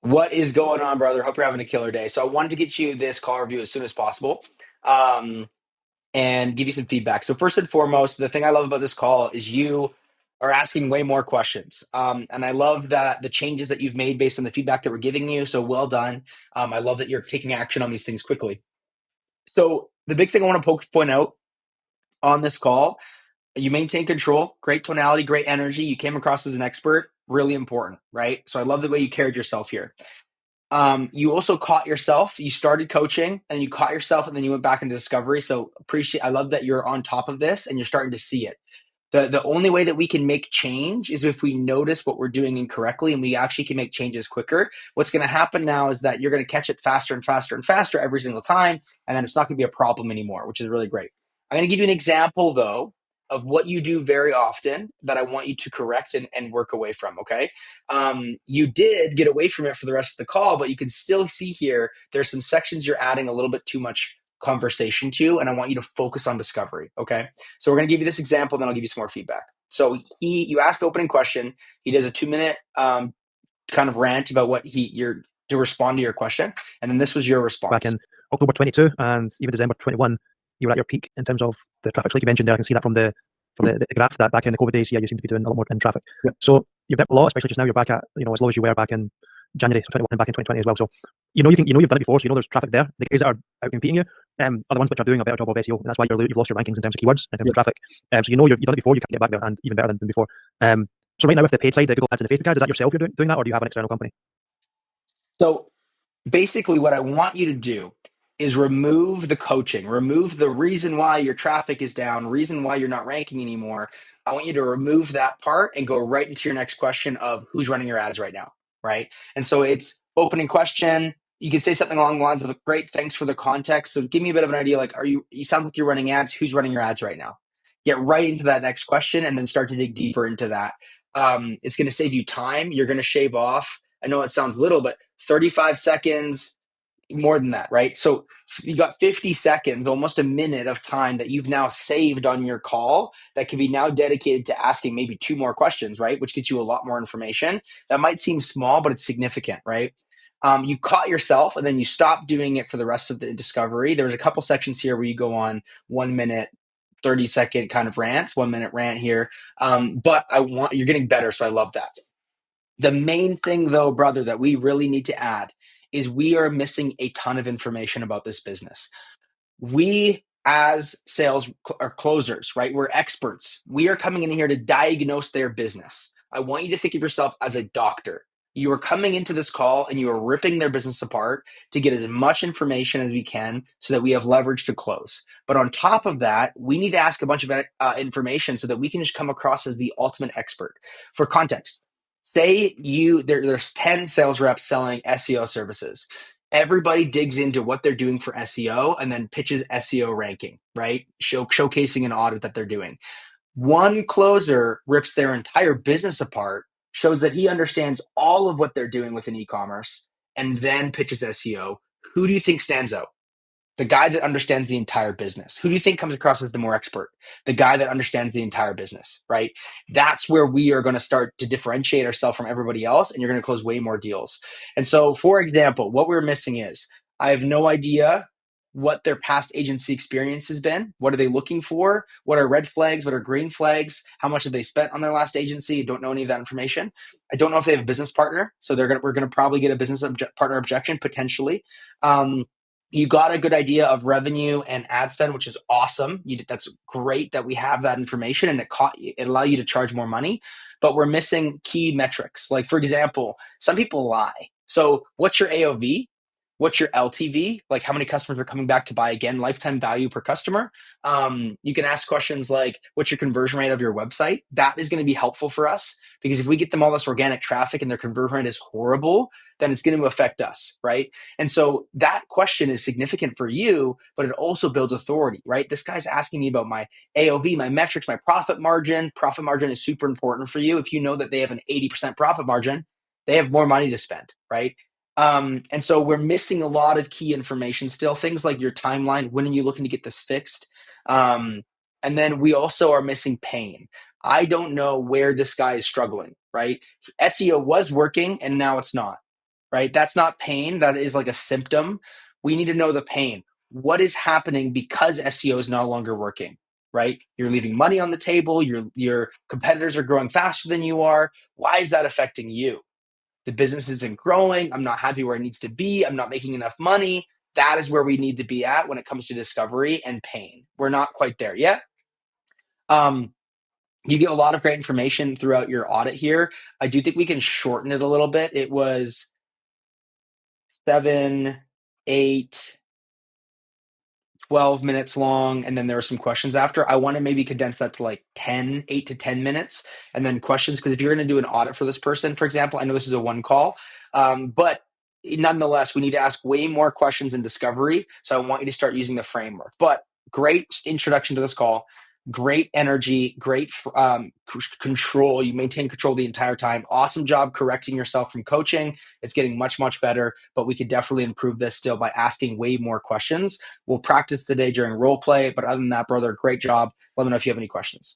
What is going on, brother? Hope you're having a killer day. So I wanted to get you this call review as soon as possible, um, and give you some feedback. So first and foremost, the thing I love about this call is you are asking way more questions. And I love that the changes that you've made based on the feedback that we're giving you. So well done. I love that you're taking action on these things quickly. So the big thing I want to point out on this call, you maintain control, great tonality, great energy. You came across as an expert, really important, right? So I love the way you carried yourself here. You also caught yourself. You started coaching and you caught yourself, and then you went back into discovery. So I love that you're on top of this and you're starting to see it. The only way that we can make change is if we notice what we're doing incorrectly, and we actually can make changes quicker. What's going to happen now is that you're going to catch it faster and faster and faster every single time, and then it's not going to be a problem anymore, which is really great. I'm going to give you an example, though, of what you do very often that I want you to correct and work away from, okay? You did get away from it for the rest of the call, but you can still see here there's some sections you're adding a little bit too much conversation to, and I want you to focus on discovery, okay? So we're going to give you this example, then I'll give you some more feedback. So you asked the opening question. He does a 2-minute kind of rant about what to respond to your question, and then this was your Back response. in October 22 and even December 21, you were at your peak in terms of the traffic. Like you mentioned there, I can see that from the graph that back in the COVID days, yeah, you seem to be doing a lot more in traffic. Yep. So you've done a lot, especially just now. You're back at as low as you were back in January 21 and back in 2020 as well. So you've done it before, so there's traffic there. The guys that are out competing you are the ones which are doing a better job of SEO, and that's why you've lost your rankings in terms of keywords, in terms of traffic. So you've done it before, you can get back there and even better than before. So right now with the paid side, the Google Ads and the Facebook ads, is that yourself you're doing that, or do you have an external company? So basically, what I want you to do is remove the coaching, remove the reason why your traffic is down, reason why you're not ranking anymore. I want you to remove that part and go right into your next question of who's running your ads right now, right? And so it's opening question. You could say something along the lines of, great, thanks for the context. So give me a bit of an idea, like, you sound like you're running ads. Who's running your ads right now? Get right into that next question and then start to dig deeper into that. It's going to save you time. You're going to shave off, I know it sounds little, but 35 seconds, more than that, right? So you got 50 seconds, almost a minute of time that you've now saved on your call that can be now dedicated to asking maybe 2 more questions, right? Which gets you a lot more information. That might seem small, but it's significant, right? You caught yourself and then you stopped doing it for the rest of the discovery. There was a couple sections here where you go on 1 minute, 30-second kind of rants, 1 minute rant here. But you're getting better. So I love that. The main thing, though, brother, that we really need to add is we are missing a ton of information about this business. We, as sales or closers, right? We're experts. We are coming in here to diagnose their business. I want you to think of yourself as a doctor. You are coming into this call and you are ripping their business apart to get as much information as we can so that we have leverage to close. But on top of that, we need to ask a bunch of information so that we can just come across as the ultimate expert. For context, say there's 10 sales reps selling SEO services. Everybody digs into what they're doing for SEO and then pitches SEO ranking, right? Showcasing an audit that they're doing. One closer rips their entire business apart, shows that he understands all of what they're doing within e-commerce, and then pitches SEO. Who do you think stands out? The guy that understands the entire business. Who do you think comes across as the more expert? The guy that understands the entire business, right? That's where we are going to start to differentiate ourselves from everybody else, and you're going to close way more deals. And so, for example, what we're missing is I have no idea what their past agency experience has been. What are they looking for? What are red flags? What are green flags? How much have they spent on their last agency? I don't know any of that information. I don't know if they have a business partner. So we're going to probably get a business partner objection potentially. You got a good idea of revenue and ad spend, which is awesome. That's great that we have that information, and it allow you to charge more money. But we're missing key metrics. Like, for example, some people lie. So what's your AOV? What's your LTV? Like, how many customers are coming back to buy again? Lifetime value per customer. You can ask questions like, what's your conversion rate of your website? That is going to be helpful for us, because if we get them all this organic traffic and their conversion rate is horrible, then it's going to affect us, right? And so that question is significant for you, but it also builds authority, right? This guy's asking me about my AOV, my metrics, my profit margin. Profit margin is super important for you. If you know that they have an 80% profit margin, they have more money to spend, right? And so we're missing a lot of key information still, things like your timeline. When are you looking to get this fixed? And then we also are missing pain. I don't know where this guy is struggling, right? SEO was working and now it's not. right? That's not pain. That is like a symptom. We need to know the pain. What is happening because SEO is no longer working, right? You're leaving money on the table. Your competitors are growing faster than you are. Why is that affecting you? The business isn't growing. I'm not happy where it needs to be. I'm not making enough money. That is where we need to be at when it comes to discovery and pain. We're not quite there yet. You give a lot of great information throughout your audit here. I do think we can shorten it a little bit. It was 7, 8, 12 minutes long, and then there were some questions after. I want to maybe condense that to like 8 to 10 minutes, and then questions. Because if you're going to do an audit for this person, for example, I know this is a one call, but nonetheless, we need to ask way more questions in discovery. So I want you to start using the framework. But great introduction to this call. Great energy, great control. You maintain control the entire time. Awesome job correcting yourself from coaching. It's getting much, much better, but we could definitely improve this still by asking way more questions. We'll practice today during role play, but other than that, brother, great job. Let me know if you have any questions.